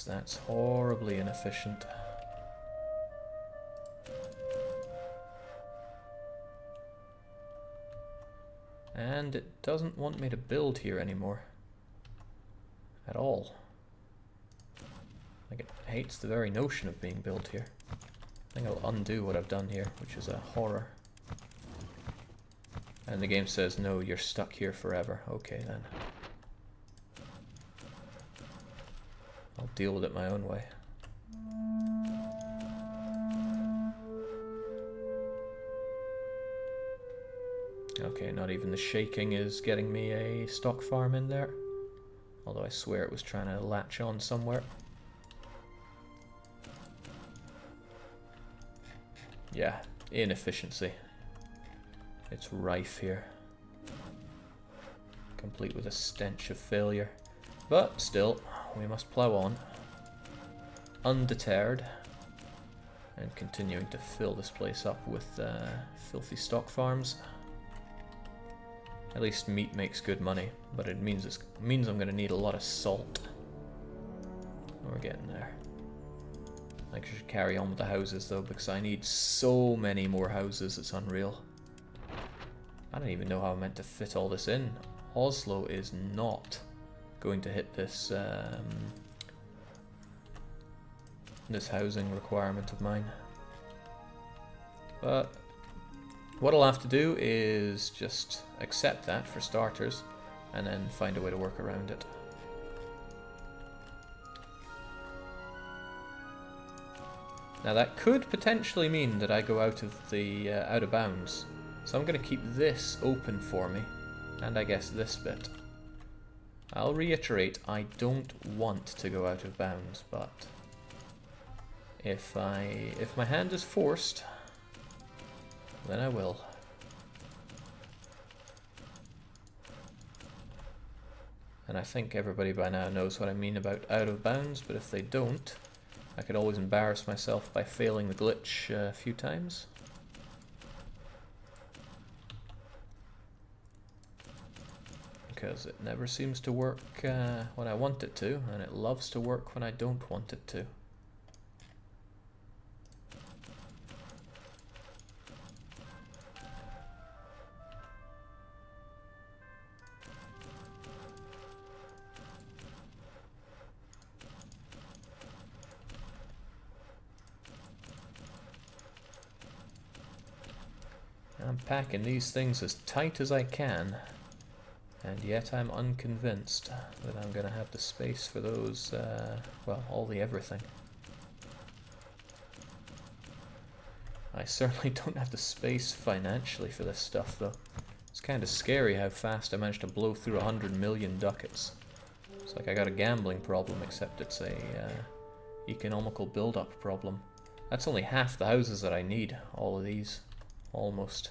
That's horribly inefficient. And it doesn't want me to build here anymore. At all. Like, it hates the very notion of being built here. I think I'll undo what I've done here, which is a horror. And the game says, no, you're stuck here forever. Okay then. I'll deal with it my own way. Okay, not even the shaking is getting me a stock farm in there. Although I swear it was trying to latch on somewhere. Yeah, inefficiency. It's rife here. Complete with a stench of failure. But still, we must plough on. Undeterred. And continuing to fill this place up with filthy stock farms. At least meat makes good money, but it means I'm going to need a lot of salt. We're getting there. I think I should carry on with the houses though, because I need so many more houses, it's unreal. I don't even know how I'm meant to fit all this in. Oslo is not going to hit this this housing requirement of mine. But what I'll have to do is just accept that for starters, and then find a way to work around it. Now that could potentially mean that I go out of the out of bounds, so I'm going to keep this open for me, and I guess this bit. I'll reiterate, I don't want to go out of bounds, but if my hand is forced, then I will. And I think everybody by now knows what I mean about out of bounds, but if they don't, I could always embarrass myself by failing the glitch a few times. Because it never seems to work when I want it to, and it loves to work when I don't want it to. I'm packing these things as tight as I can, and yet I'm unconvinced that I'm going to have the space for those, well, all the everything. I certainly don't have the space financially for this stuff, though. It's kind of scary how fast I managed to blow through 100 million ducats. It's like I got a gambling problem, except it's a economical build-up problem. That's only half the houses that I need, all of these. Almost.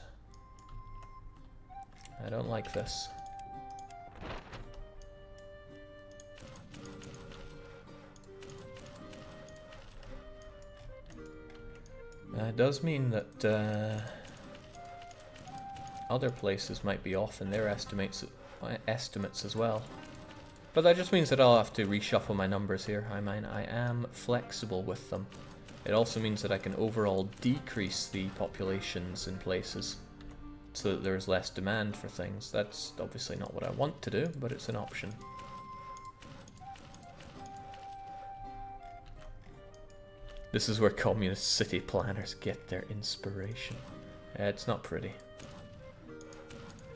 I don't like this. It does mean that other places might be off in their estimates as well. But that just means that I'll have to reshuffle my numbers here. I mean, I am flexible with them. It also means that I can overall decrease the populations in places so that there's less demand for things. That's obviously not what I want to do, but it's an option. This is where communist city planners get their inspiration. It's not pretty.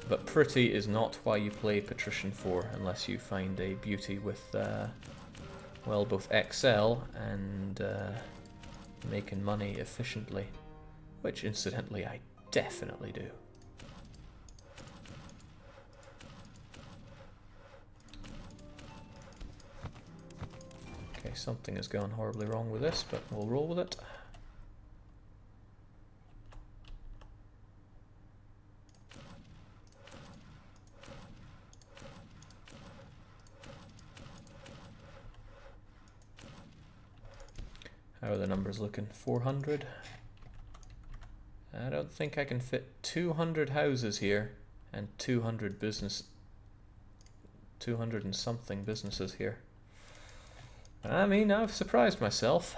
But pretty is not why you play Patrician 4 unless you find a beauty with, well, both Excel and making money efficiently, which incidentally I definitely do. Okay, something has gone horribly wrong with this, but we'll roll with it. How are the numbers looking? 400? I don't think I can fit 200 houses here and 200 and something businesses here. I mean, I've surprised myself.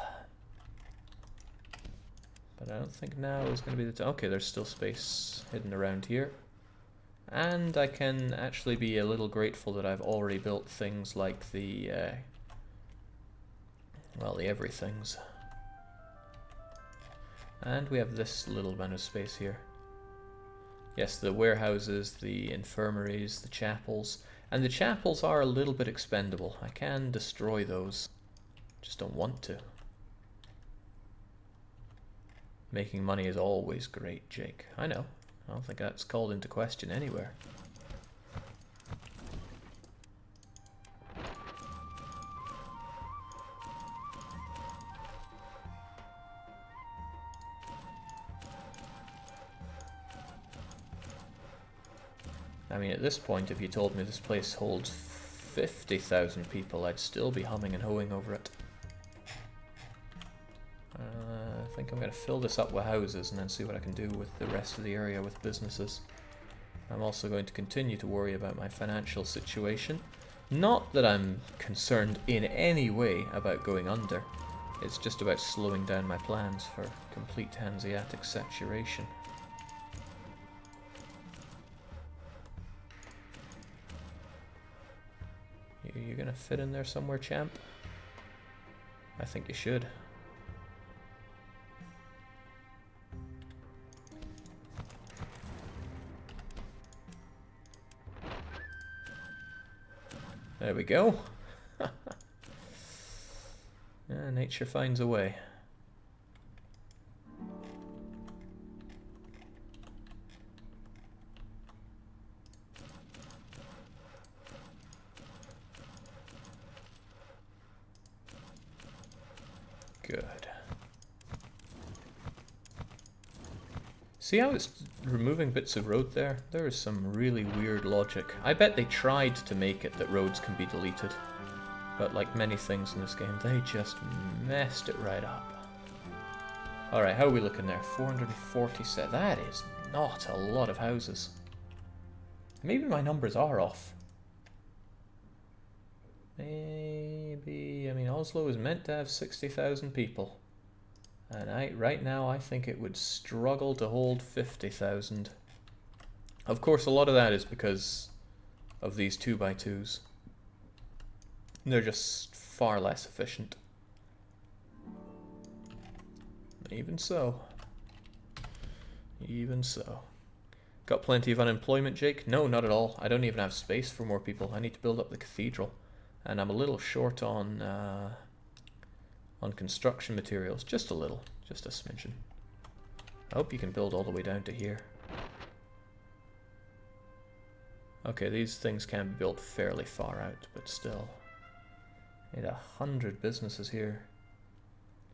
But I don't think now is going to be the time. Okay, there's still space hidden around here. And I can actually be a little grateful that I've already built things like the, well, the everythings. And we have this little amount of space here. Yes, the warehouses, the infirmaries, the chapels. And the chapels are a little bit expendable. I can destroy those. Just don't want to. Making money is always great, Jake. I know. I don't think that's called into question anywhere. I mean, at this point, if you told me this place holds 50,000 people, I'd still be humming and hawing over it. I think I'm going to fill this up with houses and then see what I can do with the rest of the area with businesses. I'm also going to continue to worry about my financial situation. Not that I'm concerned in any way about going under. It's just about slowing down my plans for complete Hanseatic saturation. You gonna fit in there somewhere, champ? I think you should. There we go. Yeah, nature finds a way. Good. See how it's removing bits of road there? There is some really weird logic. I bet they tried to make it that roads can be deleted. But like many things in this game, they just messed it right up. Alright, how are we looking there? 447. That is not a lot of houses. Maybe my numbers are off. Maybe, I mean, Oslo is meant to have 60,000 people. And right now I think it would struggle to hold 50,000. Of course, a lot of that is because of these 2x2s. They're just far less efficient. Even so. Even so. Got plenty of unemployment, Jake? No, not at all. I don't even have space for more people. I need to build up the cathedral. And I'm a little short on construction materials. Just a little. Just a smidgen. I hope you can build all the way down to here. Okay, these things can be built fairly far out, but still. Need 100 businesses here.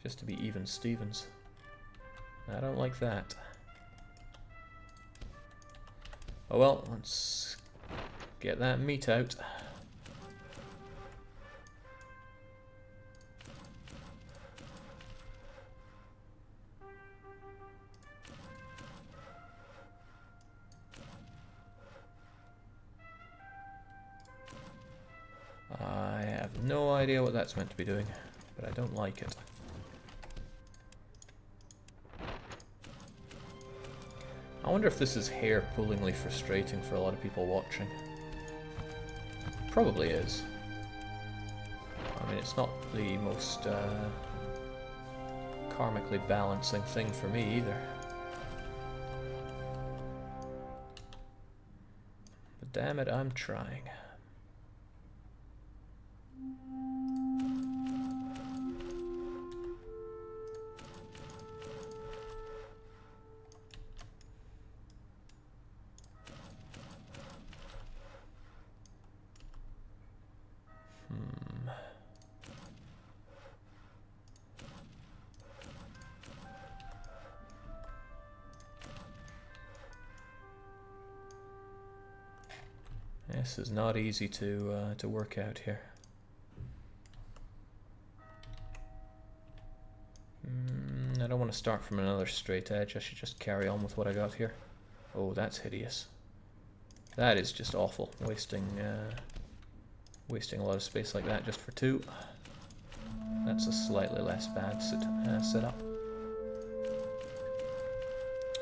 Just to be even Stevens. I don't like that. Oh well, let's get that meat out. I have no idea what that's meant to be doing, but I don't like it. I wonder if this is hair-pullingly frustrating for a lot of people watching. Probably is. I mean, it's not the most karmically balancing thing for me either. But damn it, I'm trying. This is not easy to work out here. I don't want to start from another straight edge. I should just carry on with what I got here. Oh, that's hideous. That is just awful. Wasting a lot of space like that just for two. That's a slightly less bad setup.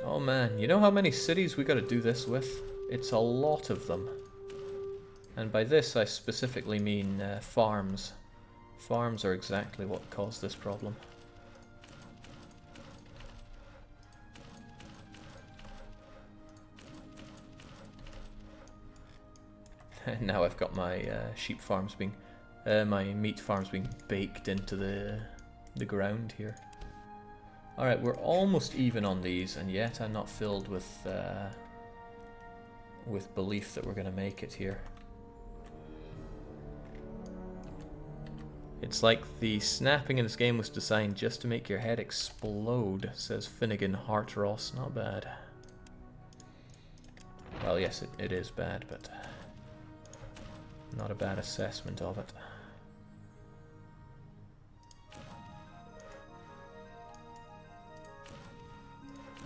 Oh man, you know how many cities we gotta do this with? It's a lot of them. And by this I specifically mean farms. Farms are exactly what caused this problem. And now I've got my sheep farms being, my meat farms being baked into the ground here. Alright, we're almost even on these, and yet I'm not filled with belief that we're going to make it here. It's like the snapping in this game was designed just to make your head explode, says Finnegan Hartross. Not bad. Well, yes, it is bad, but not a bad assessment of it.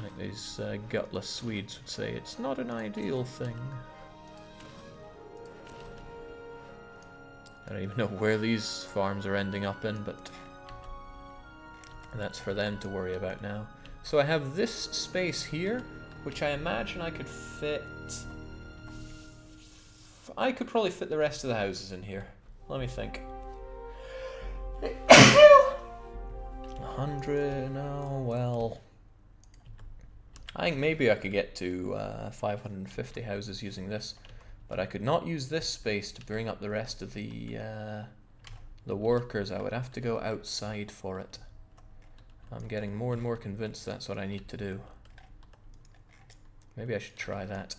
Like these gutless Swedes would say, it's not an ideal thing. I don't even know where these farms are ending up in, but that's for them to worry about now. So I have this space here, which I imagine I could fit... I could probably fit the rest of the houses in here. Let me think. 100, no, well... I think maybe I could get to 550 houses using this, but I could not use this space to bring up the rest of the workers. I would have to go outside for it. I'm getting more and more convinced that's what I need to do. Maybe I should try that,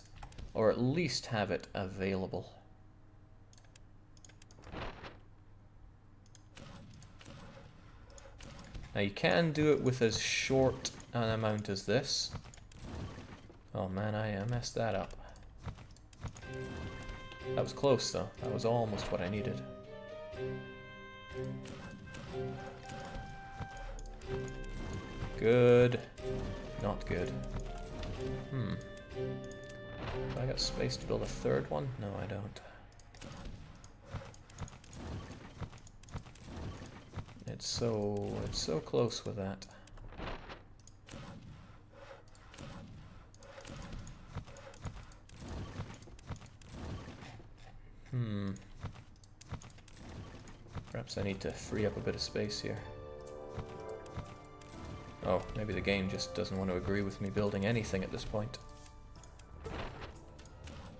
or at least have it available. Now you can do it with as short an amount as this. Oh man, I messed that up. That was close though. That was almost what I needed. Good. Not good. Do I got space to build a third one? No, I don't. It's so close with that. Perhaps I need to free up a bit of space here. Oh, maybe the game just doesn't want to agree with me building anything at this point.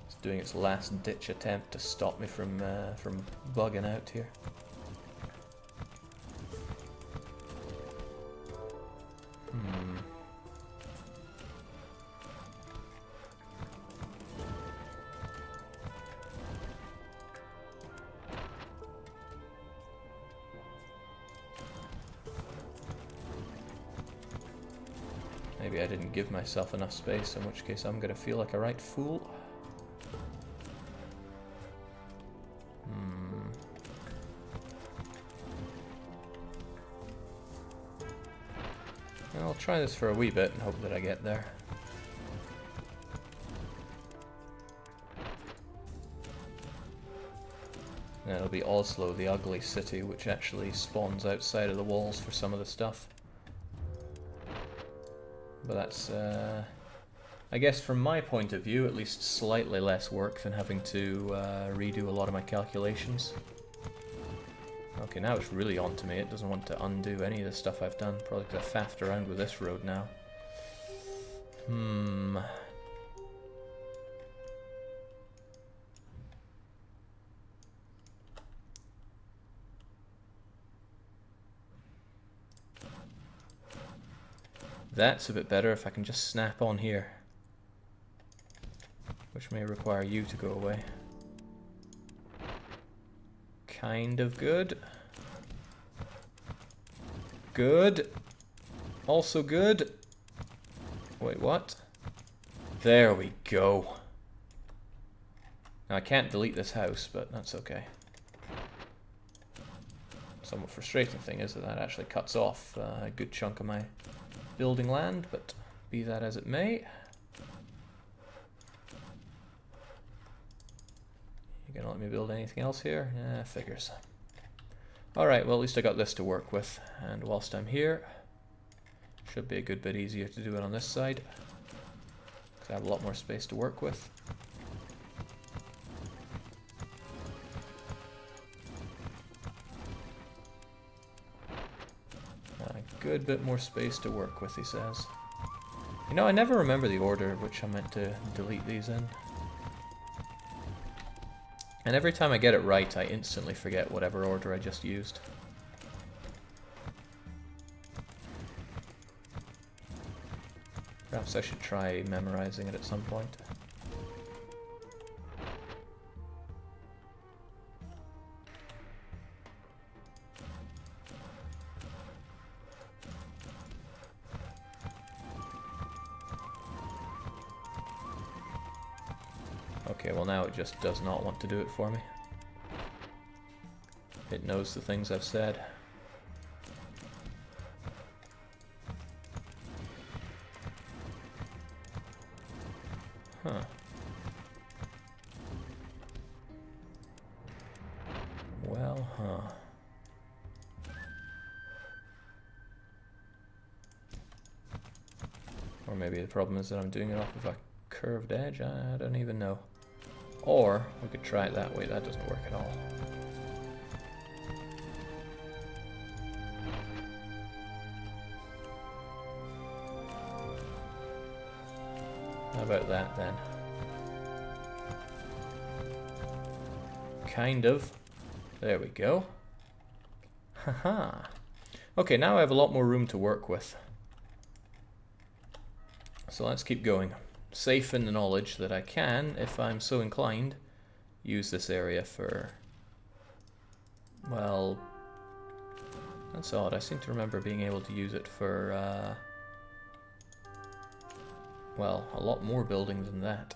It's doing its last-ditch attempt to stop me from bugging out here. Maybe I didn't give myself enough space, in which case I'm gonna feel like a right fool. I'll try this for a wee bit and hope that I get there. And it'll be Oslo, the ugly city, which actually spawns outside of the walls for some of the stuff. But that's, I guess from my point of view, at least slightly less work than having to redo a lot of my calculations. Okay, now it's really on to me. It doesn't want to undo any of the stuff I've done. Probably because I faffed around with this road now. That's a bit better if I can just snap on here. Which may require you to go away. Kind of good. Good. Also good. Wait, what? There we go. Now I can't delete this house, but that's okay. Somewhat frustrating thing is that actually cuts off a good chunk of my building land, but be that as it may. You gonna let me build anything else here? Yeah, figures. Alright, well at least I got this to work with, and whilst I'm here, should be a good bit easier to do it on this side, because I have a lot more space to work with. A good bit more space to work with, he says. You know, I never remember the order which I meant to delete these in. And every time I get it right, I instantly forget whatever order I just used. Perhaps I should try memorizing it at some point. Okay, well now it just does not want to do it for me. It knows the things I've said. Huh. Well, huh. Or maybe the problem is that I'm doing it off of a curved edge? I don't even know. Or we could try it that way. That doesn't work at all. How about that then? Kind of. There we go. Haha. Okay, now I have a lot more room to work with. So let's keep going. Safe in the knowledge that I can, if I'm so inclined, use this area for... Well... That's odd. I seem to remember being able to use it for... Well, a lot more buildings than that.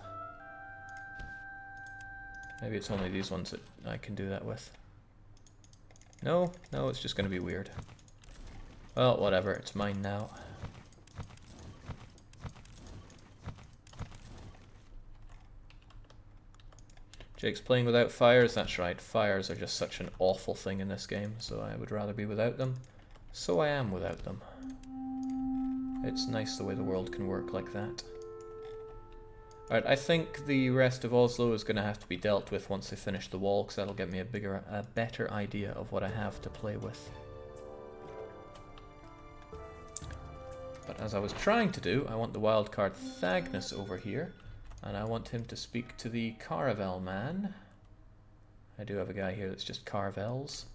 Maybe it's only these ones that I can do that with. No, it's just going to be weird. Well, whatever, it's mine now. Jake's playing without fires, that's right. Fires are just such an awful thing in this game, so I would rather be without them. So I am without them. It's nice the way the world can work like that. Alright, I think the rest of Oslo is going to have to be dealt with once they finish the wall, because that'll get me a better idea of what I have to play with. But as I was trying to do, I want the wildcard Thagnus over here, and I want him to speak to the Caravel man. I do have a guy here that's just Carvels.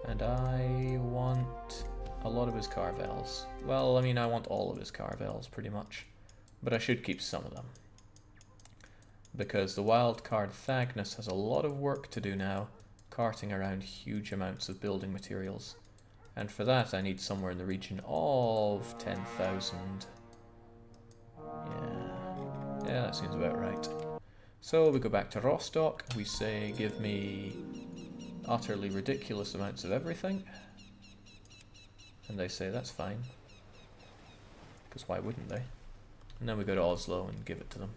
And I want a lot of his Carvels. Well, I mean, I want all of his Carvels, pretty much. But I should keep some of them. Because the wildcard Thagnus has a lot of work to do now, carting around huge amounts of building materials. And for that I need somewhere in the region of 10,000. Yeah, that seems about right. So we go back to Rostock, we say give me utterly ridiculous amounts of everything. And they say that's fine. Because why wouldn't they? And then we go to Oslo and give it to them.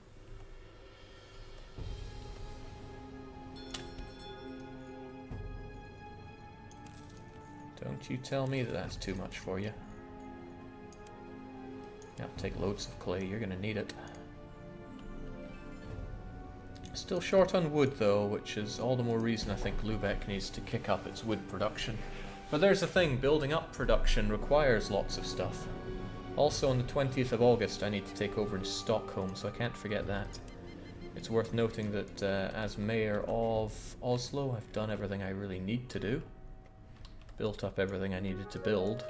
Don't you tell me that that's too much for you. Yeah, take loads of clay, you're gonna need it. Still short on wood though, which is all the more reason I think Lübeck needs to kick up its wood production. But there's the thing, building up production requires lots of stuff. Also on the 20th of August I need to take over in Stockholm, so I can't forget that. It's worth noting that as mayor of Oslo I've done everything I really need to do. Built up everything I needed to build,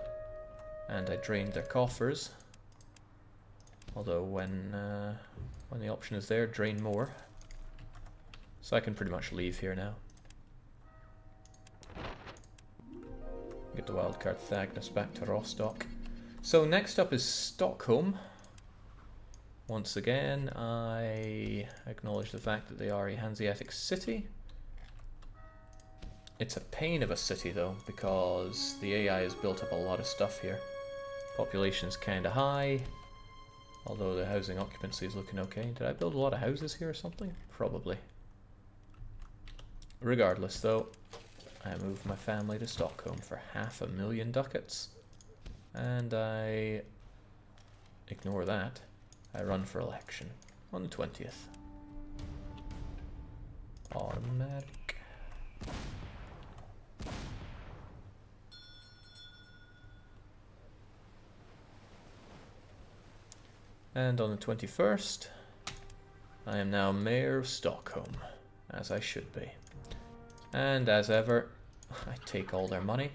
and I drained their coffers. Although when the option is there, drain more. So I can pretty much leave here now. Get the wildcard Thagnus back to Rostock. So next up is Stockholm. Once again, I acknowledge the fact that they are a Hanseatic city. It's a pain of a city though, because the AI has built up a lot of stuff here. Population's kinda high, although the housing occupancy is looking okay. Did I build a lot of houses here or something? Probably. Regardless though, I move my family to Stockholm for 500,000 ducats. And I ignore that. I run for election on the 20th. Automatic. And on the 21st, I am now Mayor of Stockholm, as I should be. And as ever, I take all their money.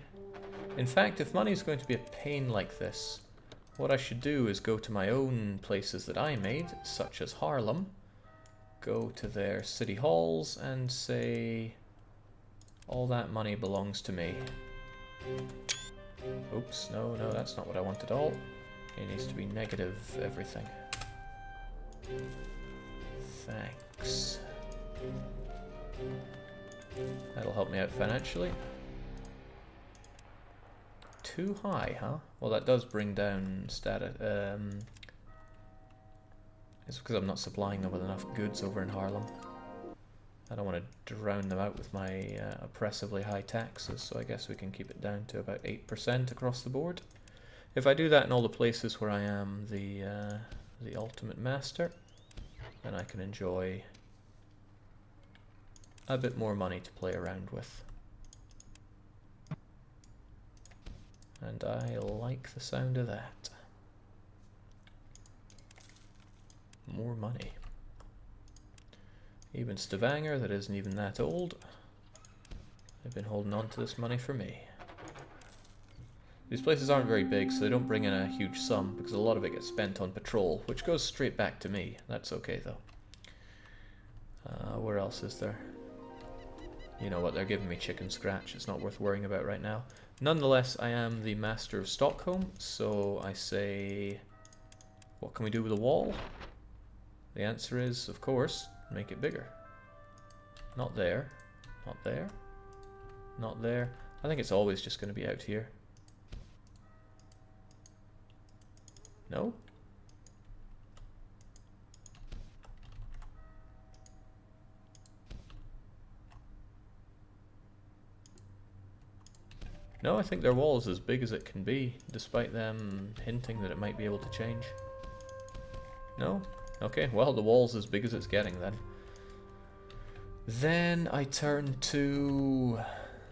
In fact, if money is going to be a pain like this, what I should do is go to my own places that I made, such as Haarlem, go to their city halls and say, all that money belongs to me. Oops, no, that's not what I want at all. It needs to be negative everything. Thanks. That'll help me out financially. Too high, huh? Well, that does bring down status. It's because I'm not supplying them with enough goods over in Haarlem. I don't want to drown them out with my oppressively high taxes, so I guess we can keep it down to about 8% across the board. If I do that in all the places where I am the ultimate master, then I can enjoy a bit more money to play around with. And I like the sound of that. More money. Even Stavanger, that isn't even that old, they've been holding on to this money for me. These places aren't very big, so they don't bring in a huge sum, because a lot of it gets spent on patrol, which goes straight back to me. That's okay, though. Where else is there? You know what, they're giving me chicken scratch. It's not worth worrying about right now. Nonetheless, I am the master of Stockholm, so I say, what can we do with the wall? The answer is, of course, make it bigger. Not there. Not there. Not there. I think it's always just going to be out here. No? No, I think their wall is as big as it can be, despite them hinting that it might be able to change. No? Okay, well, the wall's as big as it's getting then. Then I turn to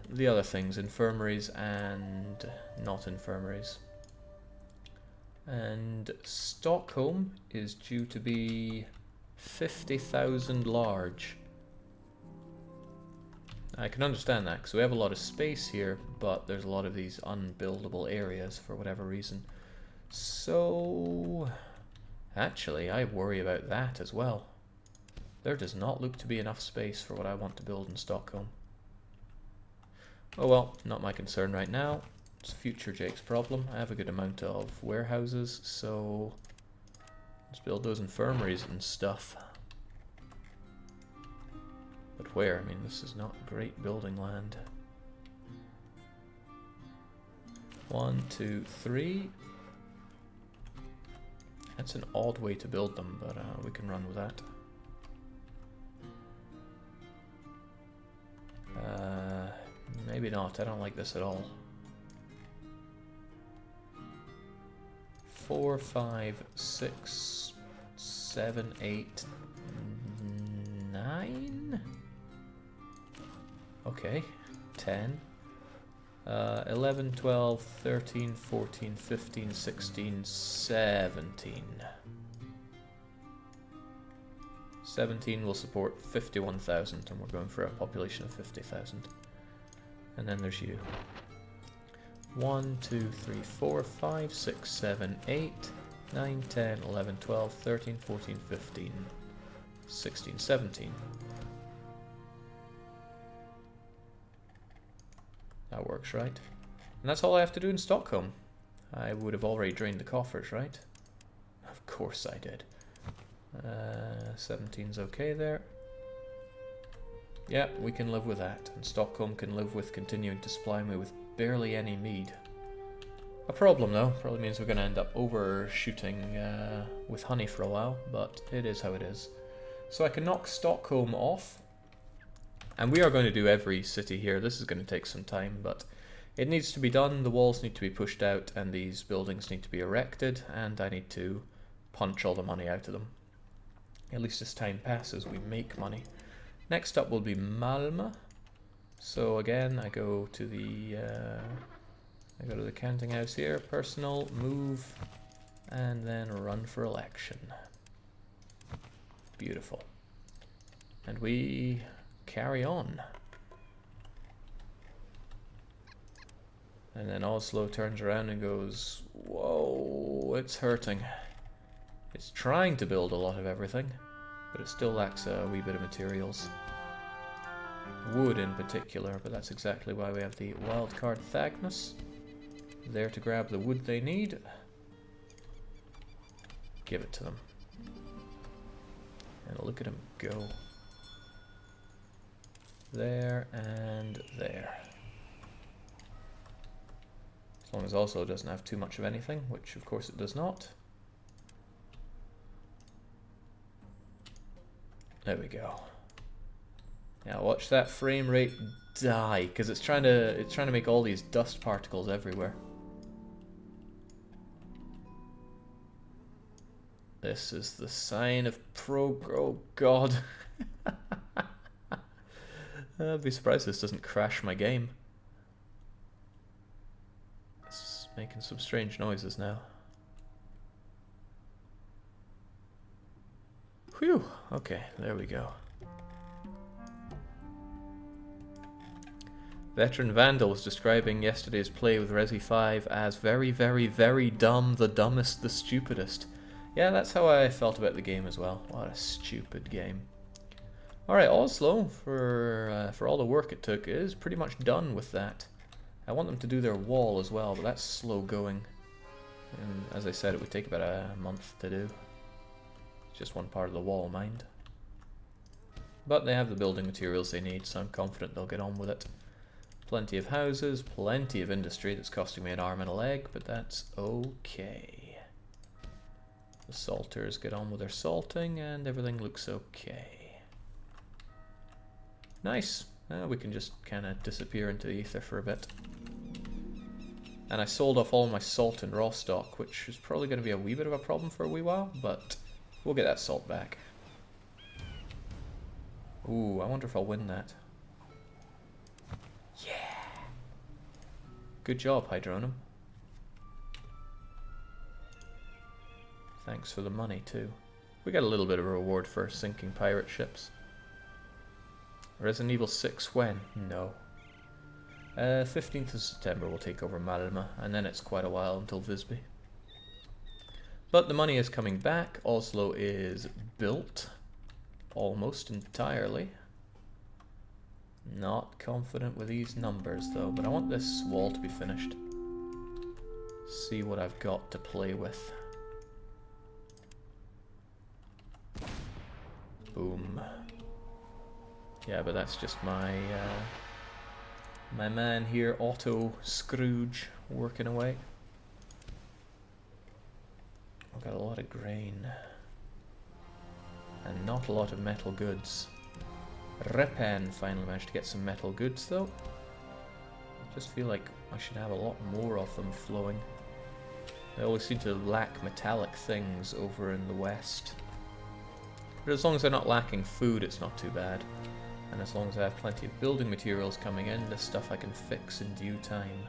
the other things, infirmaries and not infirmaries. And Stockholm is due to be 50,000 large. I can understand that, because we have a lot of space here, but there's a lot of these unbuildable areas for whatever reason. So, actually, I worry about that as well. There does not look to be enough space for what I want to build in Stockholm. Oh well, not my concern right now. It's future Jake's problem. I have a good amount of warehouses, so let's build those infirmaries and stuff. But where? I mean, this is not great building land. 1, 2, 3. That's an odd way to build them, but we can run with that. Maybe not. I don't like this at all. 4, 5, 6, 7, 8, 9. Okay, 10, 11, 12, 13, 14, 15, 16, 17. 17 will support 51,000, and we're going for a population of 50,000. And then there's you. 1, 2, 3, 4, 5, 6, 7, 8, 9, 10, 11, 12, 13, 14, 15, 16, 17. That works, right? And that's all I have to do in Stockholm. I would have already drained the coffers, right? Of course I did. 17's okay there. Yeah, we can live with that. And Stockholm can live with continuing to supply me with barely any mead. A problem though, probably means we're going to end up overshooting with honey for a while, but it is how it is. So I can knock Stockholm off. And we are going to do every city here. This is going to take some time, but it needs to be done. The walls need to be pushed out, and these buildings need to be erected, and I need to punch all the money out of them. At least as time passes, we make money. Next up will be Malma. So again, I go to the counting house here, personal, move, and then run for election. Beautiful. And we carry on. And then Oslo turns around and goes, whoa, it's hurting. It's trying to build a lot of everything, but it still lacks a wee bit of materials. Wood in particular, but that's exactly why we have the wildcard Thagnus there to grab the wood they need. Give it to them. And look at him go. There and there. As long as Oslo doesn't have too much of anything, which of course it does not. There we go. Now watch that frame rate die, because it's trying to make all these dust particles everywhere. This is the sign of oh god. I'd be surprised this doesn't crash my game. It's making some strange noises now. Whew, okay, there we go. Veteran Vandal was describing yesterday's play with Resi 5 as very, very, very dumb, the dumbest, the stupidest. Yeah, that's how I felt about the game as well. What a stupid game. Alright, Oslo, for all the work it took, is pretty much done with that. I want them to do their wall as well, but that's slow going. And as I said, it would take about a month to do. It's just one part of the wall, mind. But they have the building materials they need, so I'm confident they'll get on with it. Plenty of houses, plenty of industry that's costing me an arm and a leg, but that's okay. The salters get on with their salting, and everything looks okay. Nice. We can just kind of disappear into the ether for a bit. And I sold off all my salt and raw stock, which is probably going to be a wee bit of a problem for a wee while, but we'll get that salt back. Ooh, I wonder if I'll win that. Yeah! Good job, Hydronum. Thanks for the money, too. We got a little bit of a reward for sinking pirate ships. Resident Evil 6 when? No. 15th of September we'll take over Malma, and then it's quite a while until Visby. But the money is coming back. Oslo is built. Almost entirely. Not confident with these numbers though, but I want this wall to be finished. See what I've got to play with. Boom. Yeah, but that's just my my man here, Otto Scrooge, working away. I've got a lot of grain. And not a lot of metal goods. Repan finally managed to get some metal goods though. I just feel like I should have a lot more of them flowing. They always seem to lack metallic things over in the west. But as long as they're not lacking food, it's not too bad. And as long as I have plenty of building materials coming in, this stuff I can fix in due time.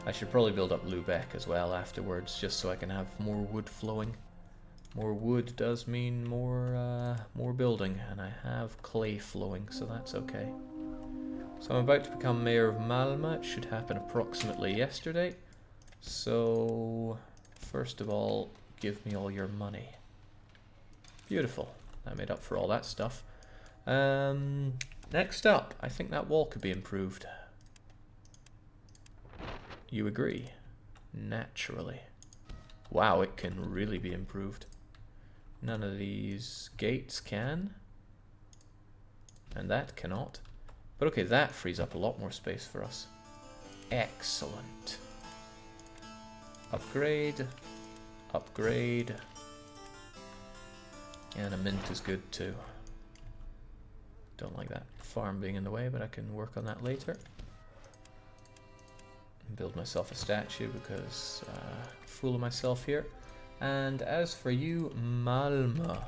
I should probably build up Lubeck as well afterwards, just so I can have more wood flowing. More wood does mean more building, and I have clay flowing, so that's okay. So I'm about to become mayor of Malma. It should happen approximately yesterday. So first of all, give me all your money. Beautiful. I made up for all that stuff. Next up, I think that wall could be improved. You agree? Naturally. Wow, it can really be improved. None of these gates can. And that cannot. But okay, that frees up a lot more space for us. Excellent. Upgrade. Upgrade. And a mint is good too. Don't like that farm being in the way, but I can work on that later. Build myself a statue because fool of myself here. And as for you, Malma.